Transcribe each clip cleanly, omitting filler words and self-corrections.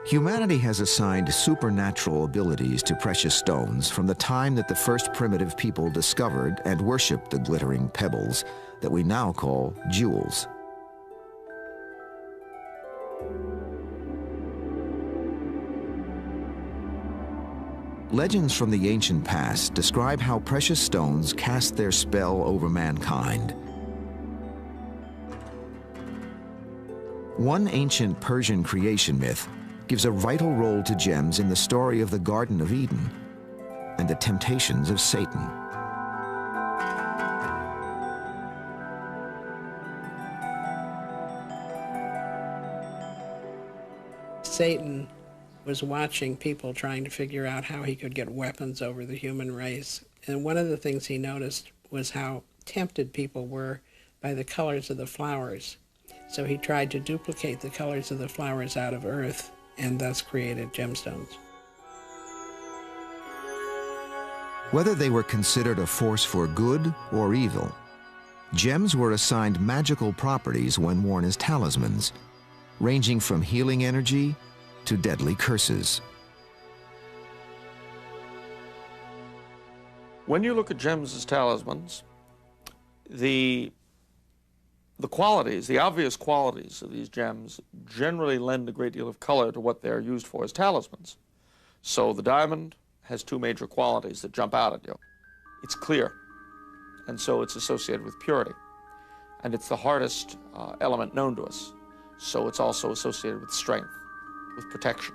Humanity has assigned supernatural abilities to precious stones from the time that the first primitive people discovered and worshipped the glittering pebbles that we now call jewels. Legends from the ancient past describe how precious stones cast their spell over mankind. One ancient Persian creation myth gives a vital role to gems in the story of the Garden of Eden and the temptations of Satan. Satan was watching people trying to figure out how he could get weapons over the human race. And one of the things he noticed was how tempted people were by the colors of the flowers. So he tried to duplicate the colors of the flowers out of earth and thus created gemstones. Whether they were considered a force for good or evil, gems were assigned magical properties when worn as talismans, ranging from healing energy to deadly curses. When you look at gems as talismans, the qualities, the obvious qualities of these gems generally lend a great deal of color to what they're used for as talismans. So the diamond has two major qualities that jump out at you. It's clear, and so it's associated with purity. And it's the hardest element known to us, so it's also associated with strength, with protection.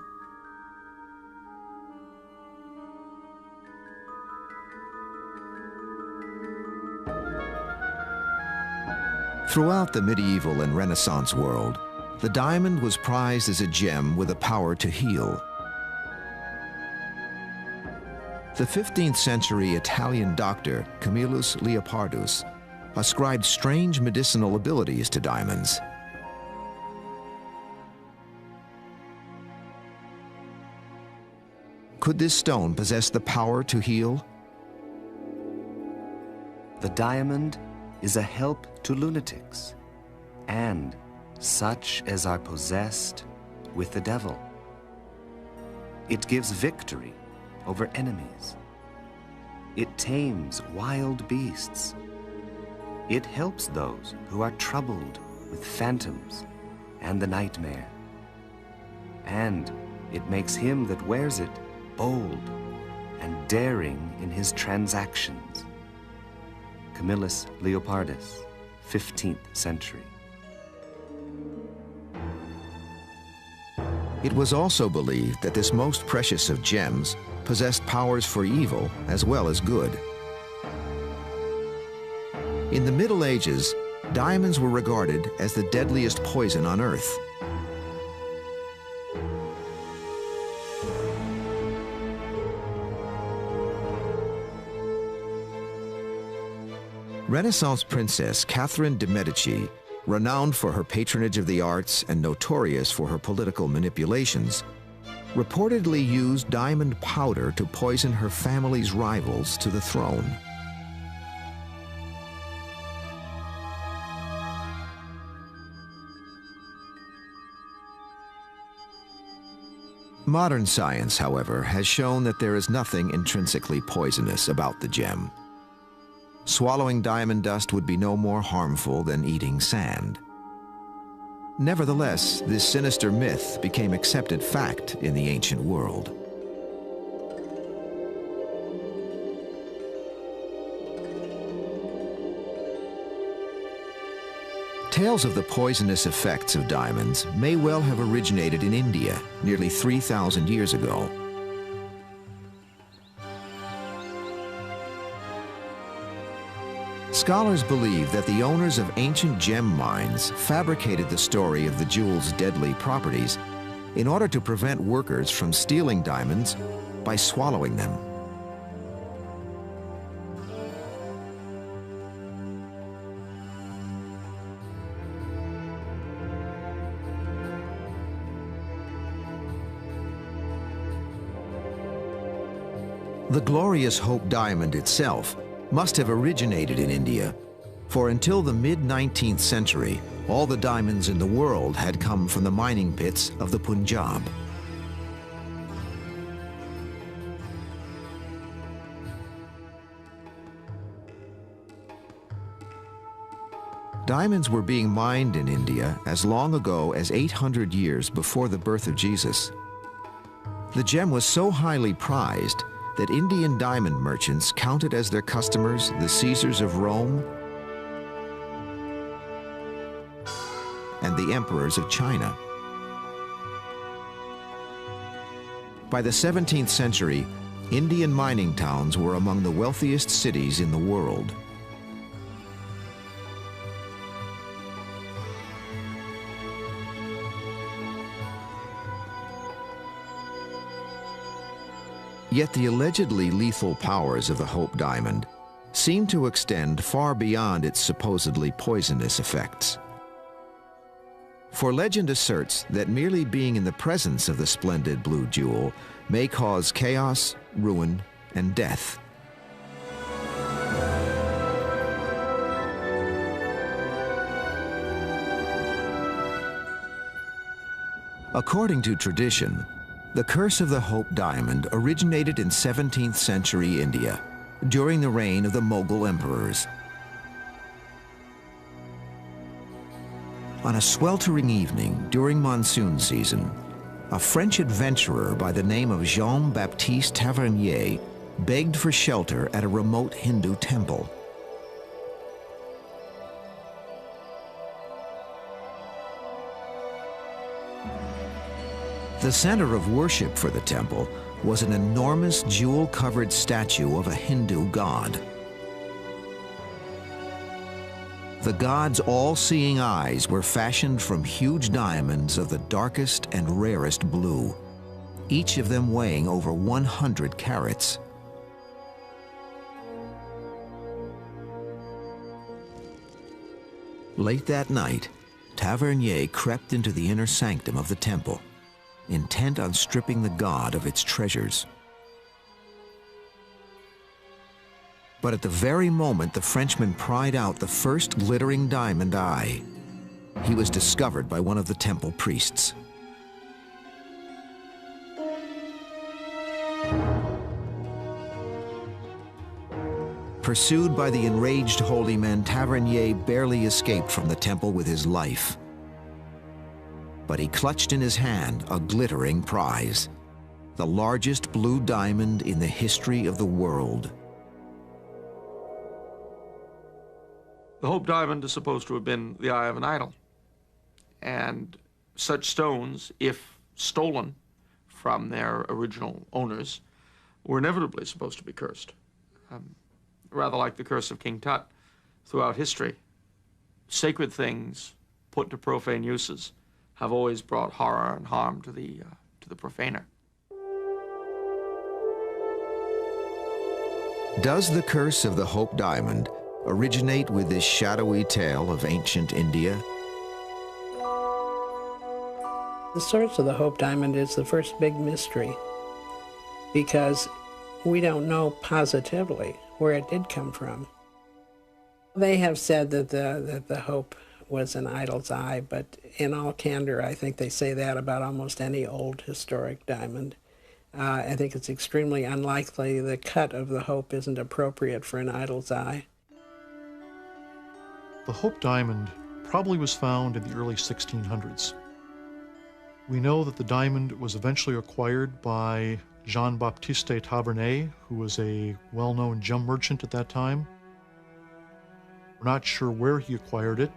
Throughout the medieval and Renaissance world, the diamond was prized as a gem with the power to heal. The 15th century Italian doctor Camillus Leopardus ascribed strange medicinal abilities to diamonds. Could this stone possess the power to heal? The diamond is a help to lunatics and such as are possessed with the devil. It gives victory over enemies. It tames wild beasts. It helps those who are troubled with phantoms and the nightmare. And it makes him that wears it bold and daring in his transactions. Camillus Leopardus, 15th century. It was also believed that this most precious of gems possessed powers for evil as well as good. In the Middle Ages, diamonds were regarded as the deadliest poison on earth. Renaissance princess Catherine de' Medici, renowned for her patronage of the arts and notorious for her political manipulations, reportedly used diamond powder to poison her family's rivals to the throne. Modern science, however, has shown that there is nothing intrinsically poisonous about the gem. Swallowing diamond dust would be no more harmful than eating sand. Nevertheless, this sinister myth became accepted fact in the ancient world. Tales of the poisonous effects of diamonds may well have originated in India nearly 3,000 years ago. Scholars believe that the owners of ancient gem mines fabricated the story of the jewel's deadly properties in order to prevent workers from stealing diamonds by swallowing them. The glorious Hope diamond itself must have originated in India, for until the mid-19th century, all the diamonds in the world had come from the mining pits of the Punjab. Diamonds were being mined in India as long ago as 800 years before the birth of Jesus. The gem was so highly prized that Indian diamond merchants counted as their customers the Caesars of Rome and the emperors of China. By the 17th century, Indian mining towns were among the wealthiest cities in the world. Yet the allegedly lethal powers of the Hope Diamond seem to extend far beyond its supposedly poisonous effects. For legend asserts that merely being in the presence of the splendid blue jewel may cause chaos, ruin, and death. According to tradition, the curse of the Hope Diamond originated in 17th century India during the reign of the Mughal emperors. On a sweltering evening during monsoon season, a French adventurer by the name of Jean-Baptiste Tavernier begged for shelter at a remote Hindu temple. The center of worship for the temple was an enormous jewel-covered statue of a Hindu god. The god's all-seeing eyes were fashioned from huge diamonds of the darkest and rarest blue, each of them weighing over 100 carats. Late that night, Tavernier crept into the inner sanctum of the temple, intent on stripping the god of its treasures. But at the very moment the Frenchman pried out the first glittering diamond eye, he was discovered by one of the temple priests. Pursued by the enraged holy men, Tavernier barely escaped from the temple with his life. But he clutched in his hand a glittering prize, the largest blue diamond in the history of the world. The Hope Diamond is supposed to have been the eye of an idol. And such stones, if stolen from their original owners, were inevitably supposed to be cursed. Rather like the curse of King Tut throughout history. Sacred things put to profane uses have always brought horror and harm to the profaner. Does the curse of the Hope Diamond originate with this shadowy tale of ancient India? The source of the Hope Diamond is the first big mystery, because we don't know positively where it did come from. They have said that the Hope was an idol's eye, but in all candor, I think they say that about almost any old historic diamond. I think it's extremely unlikely the cut of the Hope isn't appropriate for an idol's eye. The Hope Diamond probably was found in the early 1600s. We know that the diamond was eventually acquired by Jean-Baptiste Tavernier, who was a well-known gem merchant at that time. We're not sure where he acquired it,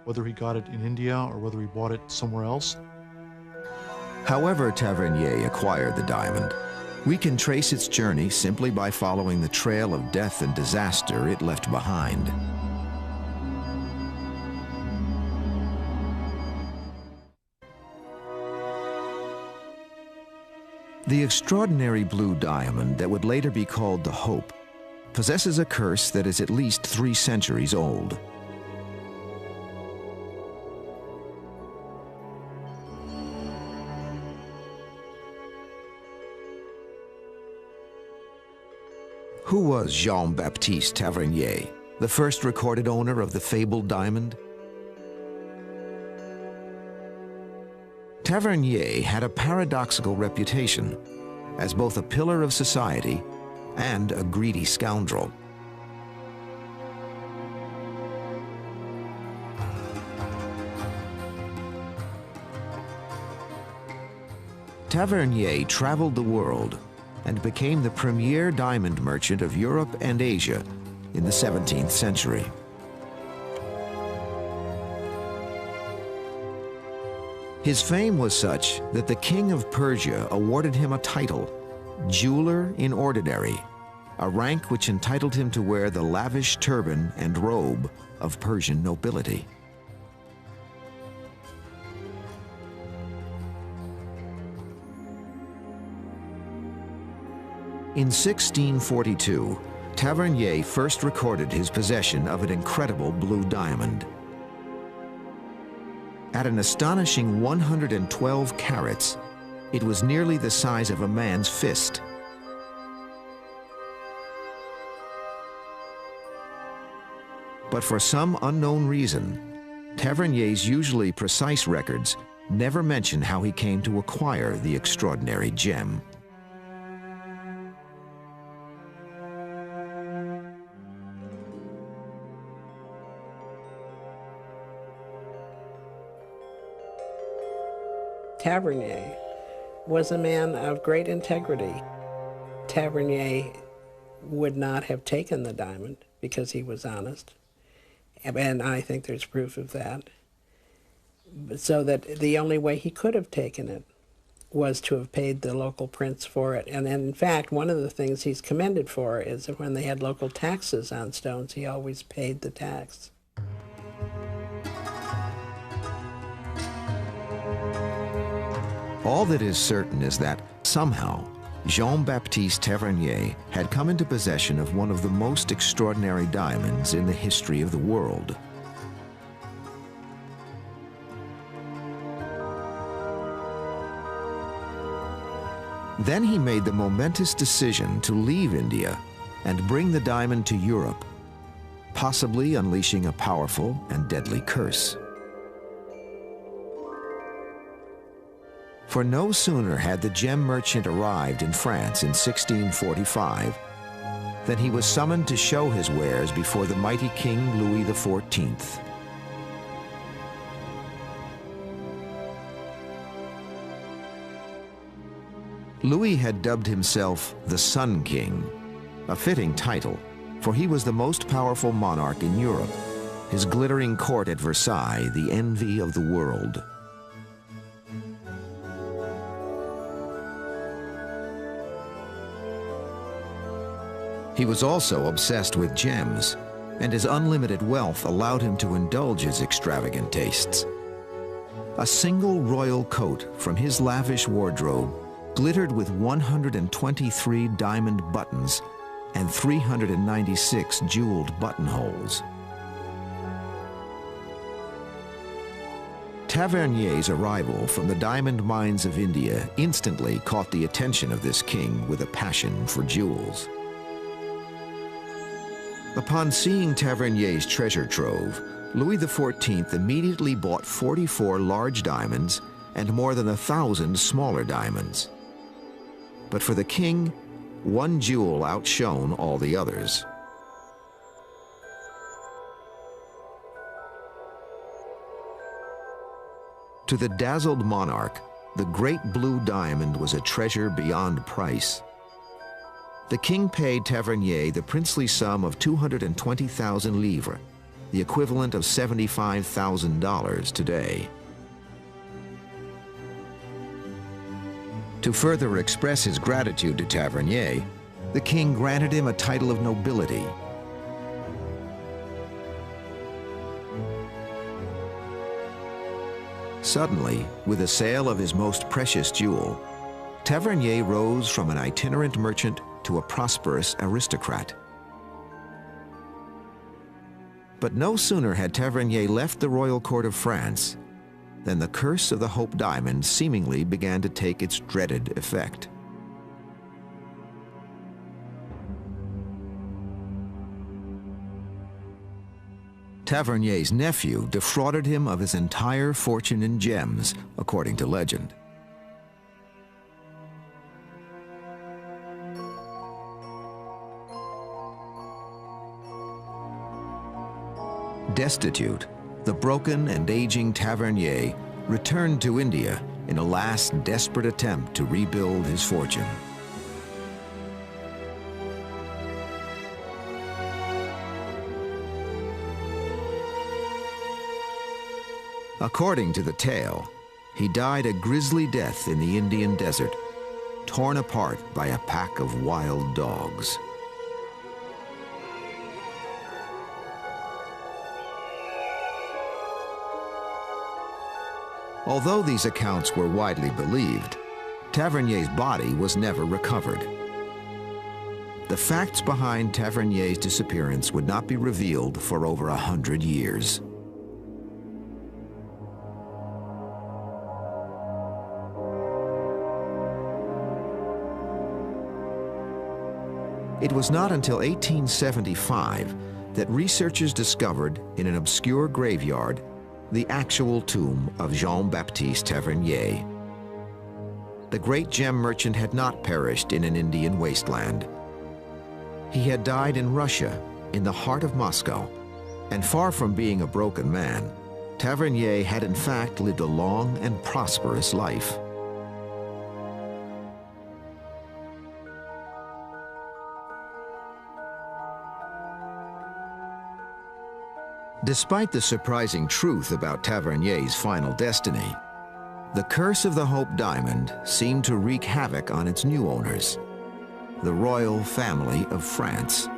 whether he got it in India or whether he bought it somewhere else. However Tavernier acquired the diamond, we can trace its journey simply by following the trail of death and disaster it left behind. The extraordinary blue diamond that would later be called the Hope possesses a curse that is at least 3 centuries old. Who was Jean-Baptiste Tavernier, the first recorded owner of the fabled diamond? Tavernier had a paradoxical reputation as both a pillar of society and a greedy scoundrel. Tavernier traveled the world and became the premier diamond merchant of Europe and Asia in the 17th century. His fame was such that the king of Persia awarded him a title, Jeweler in Ordinary, a rank which entitled him to wear the lavish turban and robe of Persian nobility. In 1642, Tavernier first recorded his possession of an incredible blue diamond. At an astonishing 112 carats, it was nearly the size of a man's fist. But for some unknown reason, Tavernier's usually precise records never mention how he came to acquire the extraordinary gem. Tavernier was a man of great integrity. Tavernier would not have taken the diamond because he was honest, and I think there's proof of that. So that the only way he could have taken it was to have paid the local prince for it. And in fact, one of the things he's commended for is that when they had local taxes on stones, he always paid the tax. All that is certain is that somehow Jean-Baptiste Tavernier had come into possession of one of the most extraordinary diamonds in the history of the world. Then he made the momentous decision to leave India and bring the diamond to Europe, possibly unleashing a powerful and deadly curse. For no sooner had the gem merchant arrived in France in 1645 than he was summoned to show his wares before the mighty King Louis XIV. Louis had dubbed himself the Sun King, a fitting title, for he was the most powerful monarch in Europe, his glittering court at Versailles the envy of the world. He was also obsessed with gems, and his unlimited wealth allowed him to indulge his extravagant tastes. A single royal coat from his lavish wardrobe glittered with 123 diamond buttons and 396 jeweled buttonholes. Tavernier's arrival from the diamond mines of India instantly caught the attention of this king with a passion for jewels. Upon seeing Tavernier's treasure trove, Louis XIV immediately bought 44 large diamonds and more than 1,000 smaller diamonds. But for the king, one jewel outshone all the others. To the dazzled monarch, the great blue diamond was a treasure beyond price. The king paid Tavernier the princely sum of 220,000 livres, the equivalent of $75,000 today. To further express his gratitude to Tavernier, the king granted him a title of nobility. Suddenly, with the sale of his most precious jewel, Tavernier rose from an itinerant merchant to a prosperous aristocrat. But no sooner had Tavernier left the royal court of France than the curse of the Hope Diamond seemingly began to take its dreaded effect. Tavernier's nephew defrauded him of his entire fortune in gems, according to legend. Destitute, the broken and aging Tavernier returned to India in a last desperate attempt to rebuild his fortune. According to the tale, he died a grisly death in the Indian desert, torn apart by a pack of wild dogs. Although these accounts were widely believed, Tavernier's body was never recovered. The facts behind Tavernier's disappearance would not be revealed for over 100 years. It was not until 1875 that researchers discovered in an obscure graveyard the actual tomb of Jean-Baptiste Tavernier. The great gem merchant had not perished in an Indian wasteland. He had died in Russia, in the heart of Moscow, and far from being a broken man, Tavernier had in fact lived a long and prosperous life. Despite the surprising truth about Tavernier's final destiny, the curse of the Hope Diamond seemed to wreak havoc on its new owners, the royal family of France.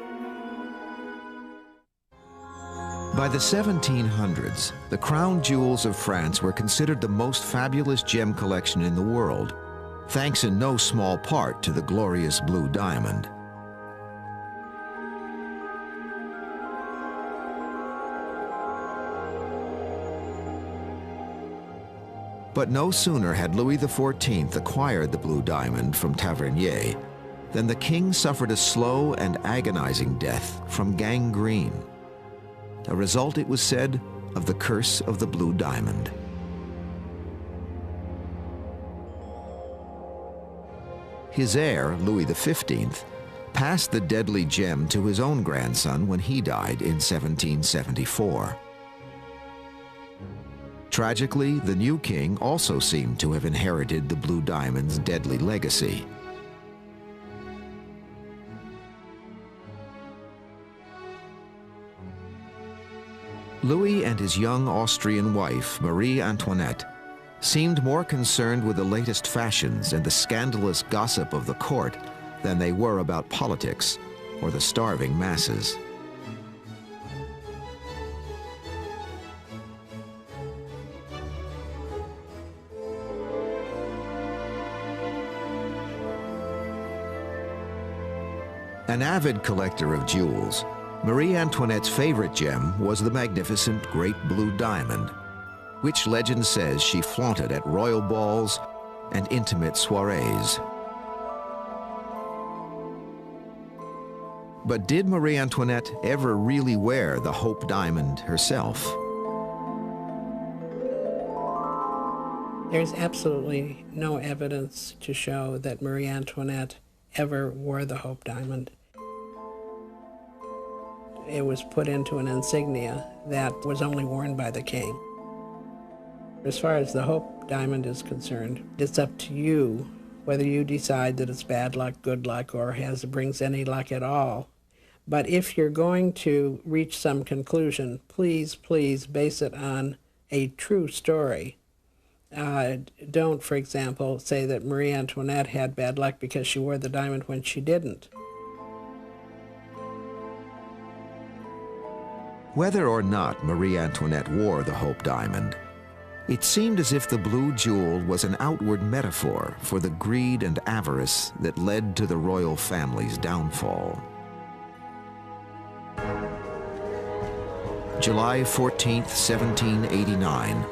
By the 1700s, the crown jewels of France were considered the most fabulous gem collection in the world, thanks in no small part to the glorious blue diamond. But no sooner had Louis XIV acquired the blue diamond from Tavernier than the king suffered a slow and agonizing death from gangrene, a result, it was said, of the curse of the blue diamond. His heir, Louis XV, passed the deadly gem to his own grandson when he died in 1774. Tragically, the new king also seemed to have inherited the blue diamond's deadly legacy. Louis and his young Austrian wife, Marie Antoinette, seemed more concerned with the latest fashions and the scandalous gossip of the court than they were about politics or the starving masses. An avid collector of jewels, Marie Antoinette's favorite gem was the magnificent Great Blue Diamond, which legend says she flaunted at royal balls and intimate soirees. But did Marie Antoinette ever really wear the Hope Diamond herself? There's absolutely no evidence to show that Marie Antoinette ever wore the Hope Diamond. It was put into an insignia that was only worn by the king. As far as the Hope Diamond is concerned, it's up to you whether you decide that it's bad luck, good luck, or brings any luck at all. But if you're going to reach some conclusion, please, please base it on a true story. Don't, for example, say that Marie Antoinette had bad luck because she wore the diamond when she didn't. Whether or not Marie Antoinette wore the Hope Diamond, it seemed as if the blue jewel was an outward metaphor for the greed and avarice that led to the royal family's downfall. July 14, 1789,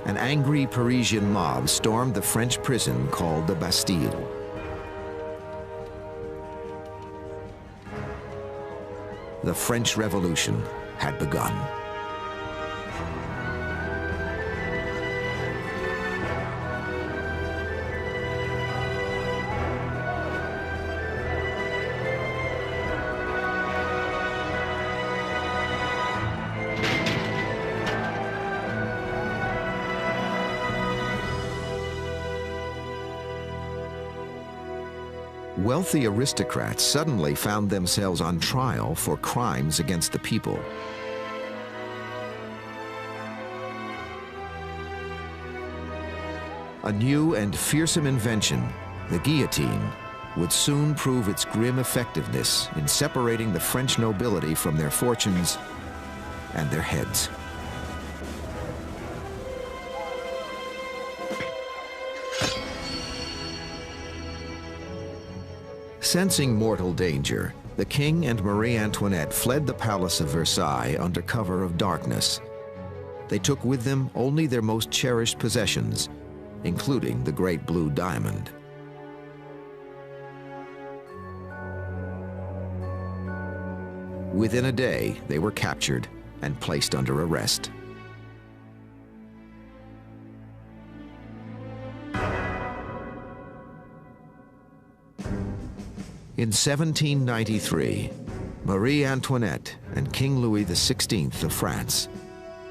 an angry Parisian mob stormed the French prison called the Bastille. The French Revolution had begun. wealthy aristocrats suddenly found themselves on trial for crimes against the people. A new and fearsome invention, the guillotine, would soon prove its grim effectiveness in separating the French nobility from their fortunes and their heads. Sensing mortal danger, the king and Marie Antoinette fled the Palace of Versailles under cover of darkness. They took with them only their most cherished possessions, including the great blue diamond. Within a day, they were captured and placed under arrest. In 1793, Marie Antoinette and King Louis XVI of France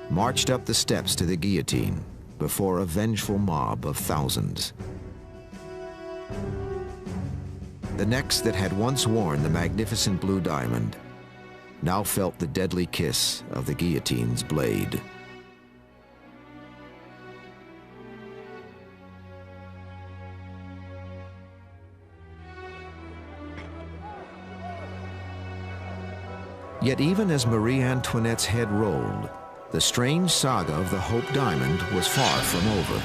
marched up the steps to the guillotine before a vengeful mob of thousands. The necks that had once worn the magnificent blue diamond now felt the deadly kiss of the guillotine's blade. Yet even as Marie Antoinette's head rolled, the strange saga of the Hope Diamond was far from over.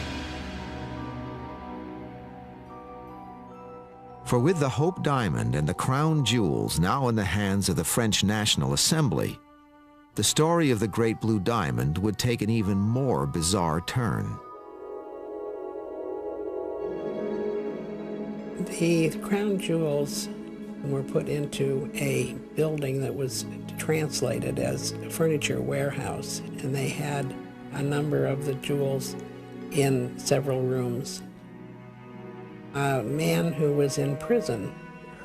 For with the Hope Diamond and the crown jewels now in the hands of the French National Assembly, the story of the Great Blue Diamond would take an even more bizarre turn. The crown jewels were put into a building that was translated as a furniture warehouse, and they had a number of the jewels in several rooms. A man who was in prison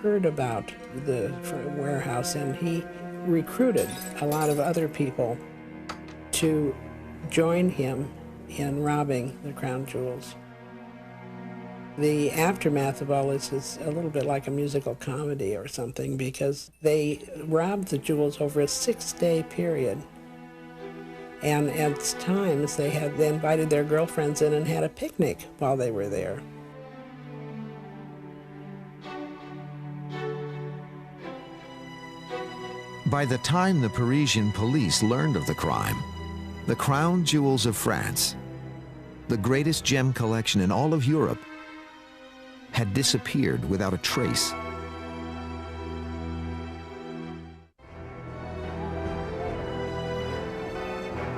heard about the warehouse, and he recruited a lot of other people to join him in robbing the crown jewels. The aftermath of all this is a little bit like a musical comedy or something, because they robbed the jewels over a 6-day period. And at times they invited their girlfriends in and had a picnic while they were there. By the time the Parisian police learned of the crime, the crown jewels of France, the greatest gem collection in all of Europe, had disappeared without a trace.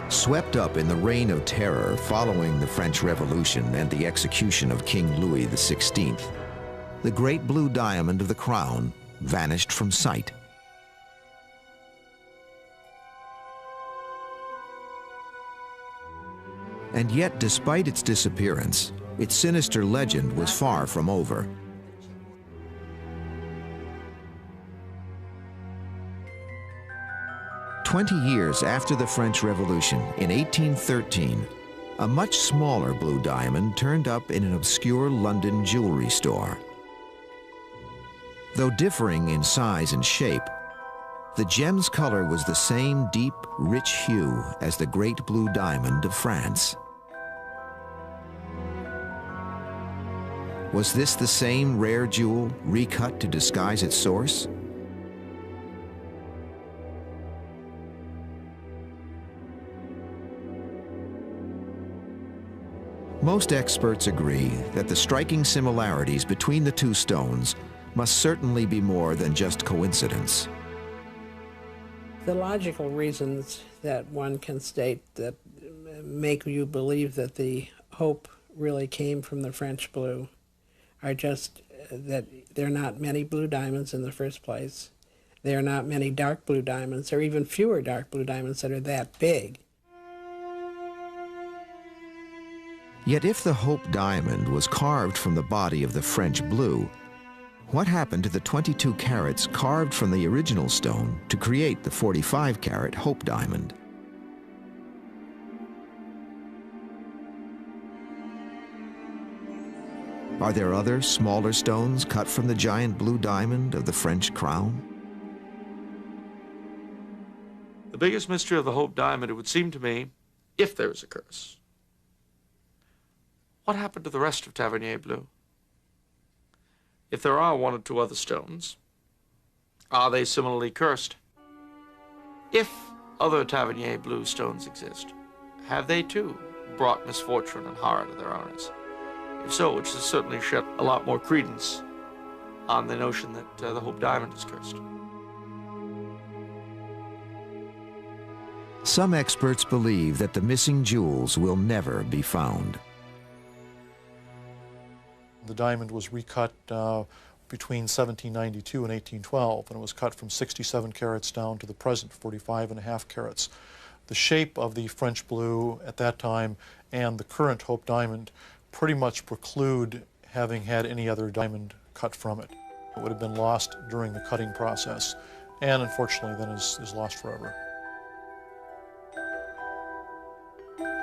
Swept up in the reign of terror following the French Revolution and the execution of King Louis XVI, the great blue diamond of the crown vanished from sight. And yet, despite its disappearance, its sinister legend was far from over. "20 years after the French Revolution, in 1813, a much smaller blue diamond turned up in an obscure London jewelry store. Though differing in size and shape, the gem's color was the same deep, rich hue as the great blue diamond of France. Was this the same rare jewel recut to disguise its source? Most experts agree that the striking similarities between the two stones must certainly be more than just coincidence. The logical reasons that one can state that make you believe that the hope really came from the French blue are just that there are not many blue diamonds in the first place. There are not many dark blue diamonds, or even fewer dark blue diamonds that are that big. Yet if the Hope Diamond was carved from the body of the French blue, what happened to the 22 carats carved from the original stone to create the 45-carat Hope Diamond? Are there other, smaller stones cut from the giant blue diamond of the French crown? The biggest mystery of the Hope Diamond, it would seem to me, if there is a curse, what happened to the rest of Tavernier Blue? If there are one or two other stones, are they similarly cursed? If other Tavernier Blue stones exist, have they too brought misfortune and horror to their owners? If so, which has certainly shed a lot more credence on the notion that the Hope Diamond is cursed. Some experts believe that the missing jewels will never be found. The diamond was recut between 1792 and 1812, and it was cut from 67 carats down to the present 45.5 carats. The shape of the French blue at that time and the current Hope diamond pretty much preclude having had any other diamond cut from it. It would have been lost during the cutting process, and unfortunately then is lost forever.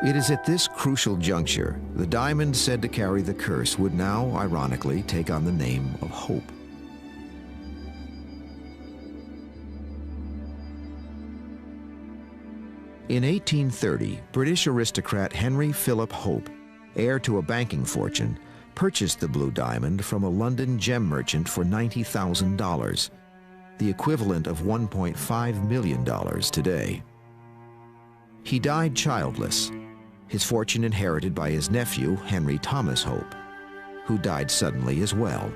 It is at this crucial juncture, the diamond said to carry the curse would now, ironically, take on the name of Hope. In 1830, British aristocrat Henry Philip Hope, heir to a banking fortune, purchased the blue diamond from a London gem merchant for $90,000, the equivalent of $1.5 million today. He died childless, his fortune inherited by his nephew, Henry Thomas Hope, who died suddenly as well.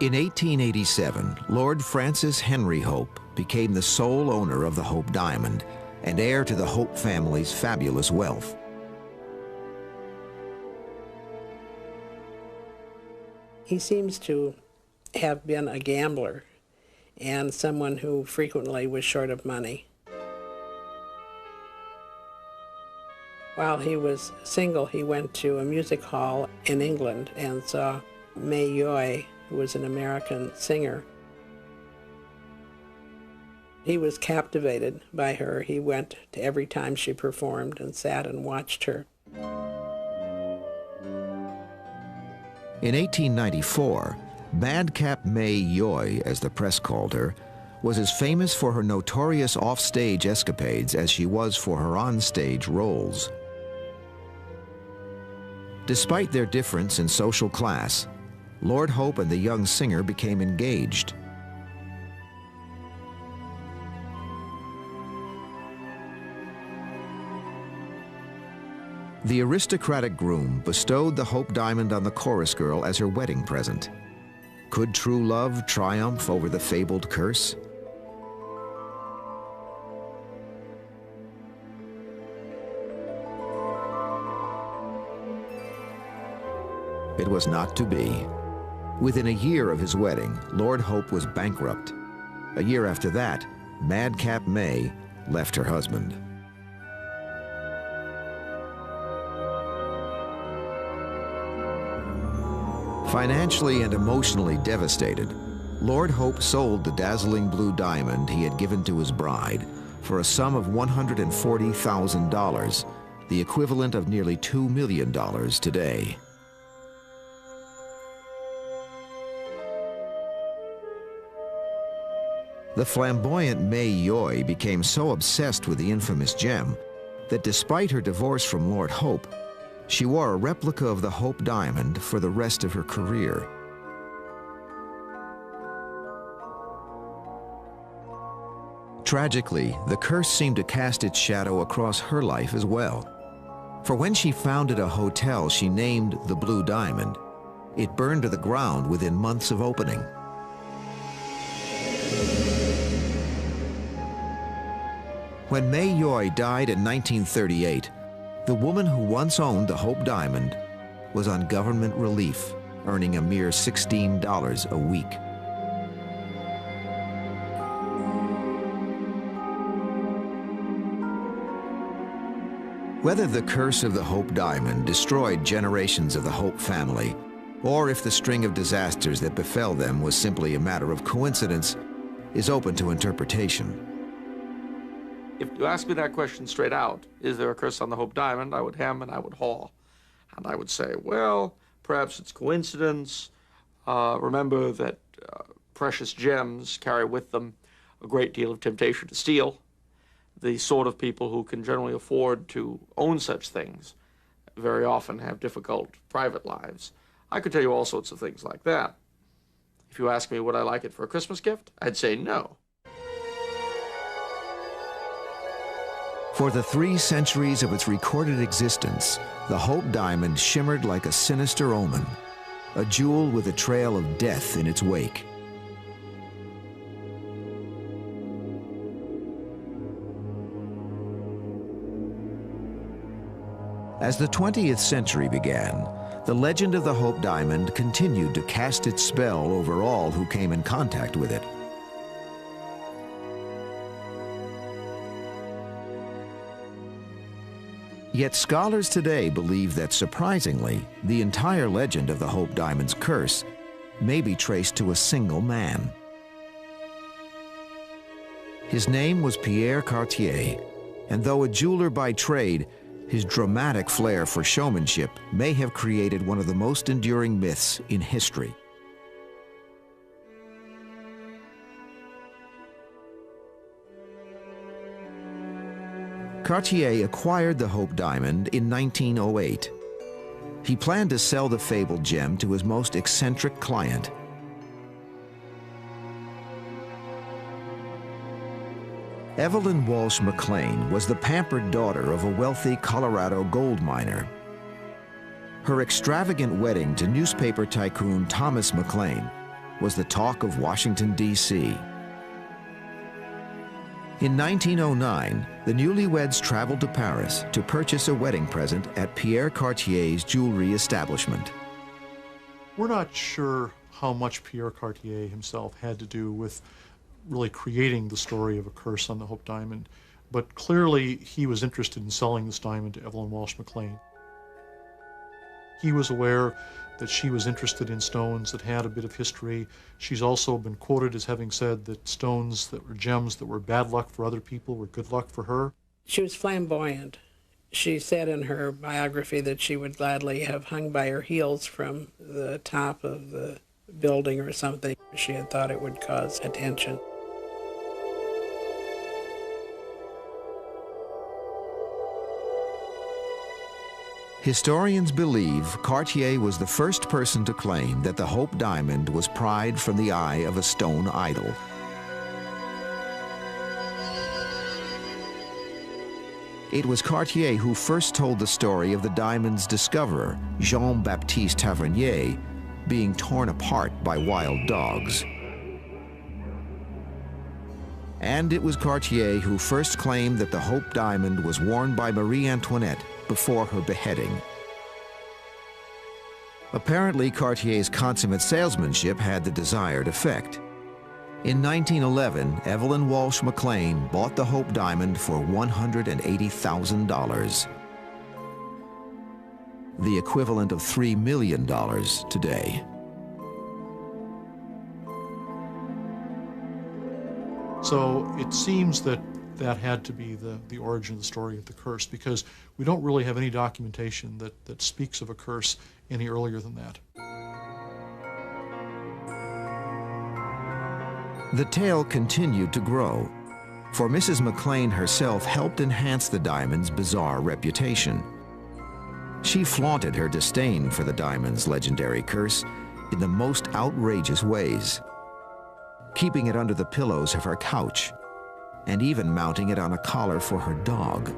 In 1887, Lord Francis Henry Hope became the sole owner of the Hope diamond and heir to the Hope family's fabulous wealth. He seems to have been a gambler and someone who frequently was short of money. While he was single, he went to a music hall in England and saw May Yoy, who was an American singer. He was captivated by her. He went to every time she performed and sat and watched her. In 1894, Madcap May Yoy, as the press called her, was as famous for her notorious off-stage escapades as she was for her on-stage roles. Despite their difference in social class, Lord Hope and the young singer became engaged. The aristocratic groom bestowed the Hope diamond on the chorus girl as her wedding present. Could true love triumph over the fabled curse? It was not to be. Within a year of his wedding, Lord Hope was bankrupt. A year after that, Madcap May left her husband. Financially and emotionally devastated, Lord Hope sold the dazzling blue diamond he had given to his bride for a sum of $140,000, the equivalent of nearly $2 million today. The flamboyant May Yoy became so obsessed with the infamous gem that despite her divorce from Lord Hope, she wore a replica of the Hope diamond for the rest of her career. Tragically, the curse seemed to cast its shadow across her life as well. For when she founded a hotel she named the Blue Diamond, it burned to the ground within months of opening. When May Yoy died in 1938, the woman who once owned the Hope diamond was on government relief, earning a mere $16 a week. Whether the curse of the Hope diamond destroyed generations of the Hope family, or if the string of disasters that befell them was simply a matter of coincidence, is open to interpretation. If you ask me that question straight out, is there a curse on the Hope Diamond, I would hem and I would haw. And I would say, well, perhaps it's coincidence. Remember that precious gems carry with them a great deal of temptation to steal. The sort of people who can generally afford to own such things very often have difficult private lives. I could tell you all sorts of things like that. If you ask me would I like it for a Christmas gift, I'd say no. For the 3 centuries of its recorded existence, the Hope Diamond shimmered like a sinister omen, a jewel with a trail of death in its wake. As the 20th century began, the legend of the Hope Diamond continued to cast its spell over all who came in contact with it. Yet scholars today believe that, surprisingly, the entire legend of the Hope Diamond's curse may be traced to a single man. His name was Pierre Cartier, and though a jeweler by trade, his dramatic flair for showmanship may have created one of the most enduring myths in history. Cartier acquired the Hope Diamond in 1908. He planned to sell the fabled gem to his most eccentric client. Evelyn Walsh McLean was the pampered daughter of a wealthy Colorado gold miner. Her extravagant wedding to newspaper tycoon Thomas McLean was the talk of Washington, D.C. In 1909, the newlyweds traveled to Paris to purchase a wedding present at Pierre Cartier's jewelry establishment. We're not sure how much Pierre Cartier himself had to do with really creating the story of a curse on the Hope Diamond, but clearly he was interested in selling this diamond to Evelyn Walsh McLean. He was aware that she was interested in stones that had a bit of history. She's also been quoted as having said that stones that were gems that were bad luck for other people were good luck for her. She was flamboyant. She said in her biography that she would gladly have hung by her heels from the top of the building or something. She had thought it would cause attention. Historians believe Cartier was the first person to claim that the Hope Diamond was pried from the eye of a stone idol. It was Cartier who first told the story of the diamond's discoverer, Jean-Baptiste Tavernier, being torn apart by wild dogs. And it was Cartier who first claimed that the Hope Diamond was worn by Marie Antoinette before her beheading. Apparently, Cartier's consummate salesmanship had the desired effect. In 1911, Evelyn Walsh McLean bought the Hope Diamond for $180,000, the equivalent of $3 million today. So it seems that that had to be the origin of the story of the curse, because we don't really have any documentation that speaks of a curse any earlier than that. The tale continued to grow, for Mrs. McLean herself helped enhance the diamond's bizarre reputation. She flaunted her disdain for the diamond's legendary curse in the most outrageous ways, keeping it under the pillows of her couch, and even mounting it on a collar for her dog.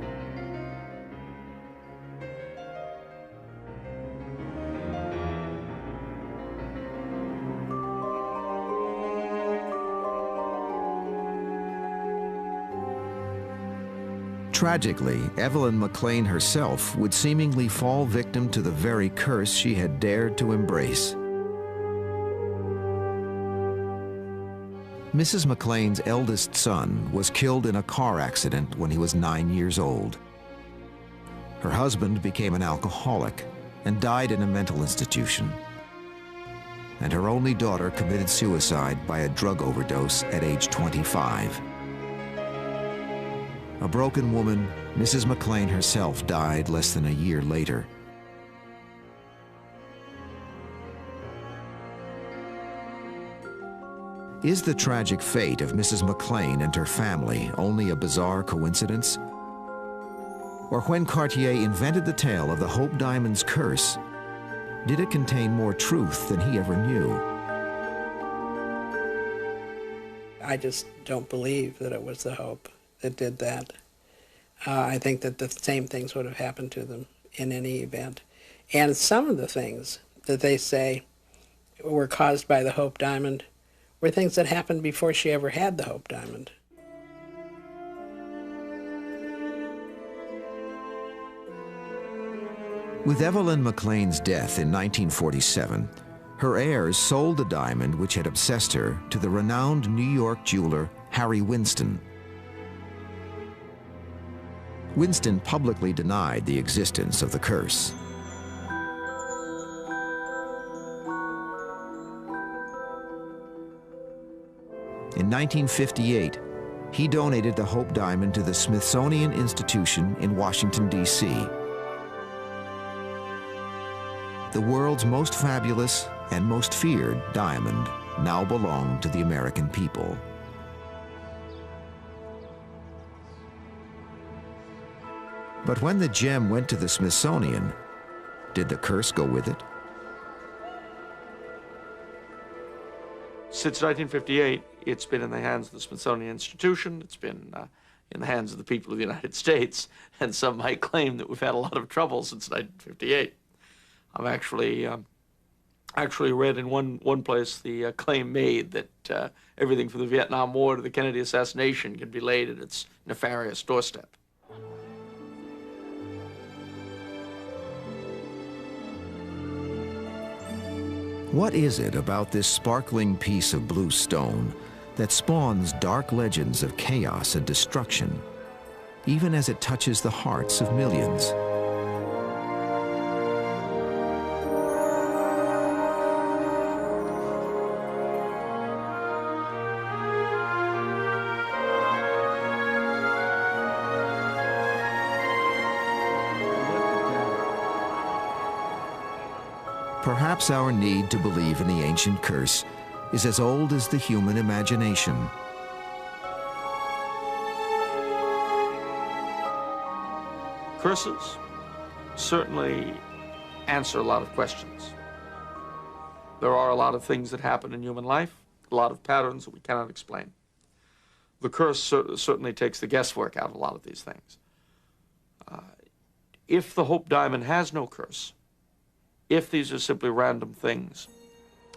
Tragically, Evelyn McLean herself would seemingly fall victim to the very curse she had dared to embrace. Mrs. McLean's eldest son was killed in a car accident when he was 9 years old. Her husband became an alcoholic and died in a mental institution. And her only daughter committed suicide by a drug overdose at age 25. A broken woman, Mrs. McLean herself died less than a year later. Is the tragic fate of Mrs. McLean and her family only a bizarre coincidence? Or when Cartier invented the tale of the Hope Diamond's curse, did it contain more truth than he ever knew? I just don't believe that it was the Hope that did that. I think that the same things would have happened to them in any event. And some of the things that they say were caused by the Hope Diamond were things that happened before she ever had the Hope Diamond. With Evelyn McLean's death in 1947, her heirs sold the diamond which had obsessed her to the renowned New York jeweler Harry Winston. Winston publicly denied the existence of the curse. In 1958, he donated the Hope Diamond to the Smithsonian Institution in Washington, D.C. The world's most fabulous and most feared diamond now belonged to the American people. But when the gem went to the Smithsonian, did the curse go with it? Since 1958, it's been in the hands of the Smithsonian Institution. It's been in the hands of the people of the United States, and some might claim that we've had a lot of trouble since 1958. I've actually read in one place the claim made that everything from the Vietnam War to the Kennedy assassination can be laid at its nefarious doorstep. What is it about this sparkling piece of blue stone that spawns dark legends of chaos and destruction, even as it touches the hearts of millions? Perhaps our need to believe in the ancient curse is as old as the human imagination. Curses certainly answer a lot of questions. There are a lot of things that happen in human life, a lot of patterns that we cannot explain. The curse certainly takes the guesswork out of a lot of these things. If the Hope Diamond has no curse, if these are simply random things,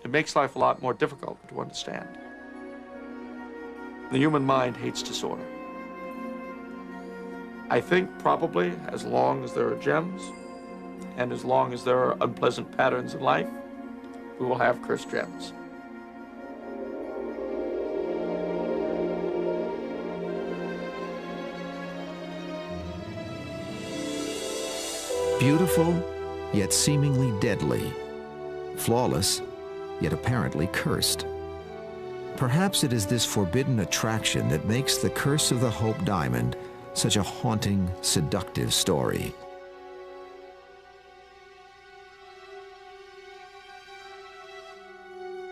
it makes life a lot more difficult to understand. The human mind hates disorder. I think probably as long as there are gems, and as long as there are unpleasant patterns in life, we will have cursed gems. Beautiful, yet seemingly deadly. Flawless, yet apparently cursed. Perhaps it is this forbidden attraction that makes the curse of the Hope Diamond such a haunting, seductive story.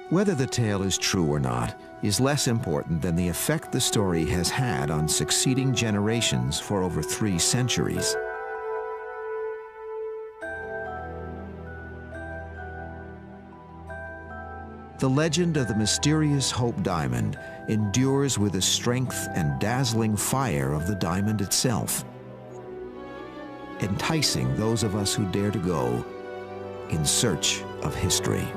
Whether the tale is true or not is less important than the effect the story has had on succeeding generations for over 3 centuries. The legend of the mysterious Hope Diamond endures with the strength and dazzling fire of the diamond itself, enticing those of us who dare to go in search of history.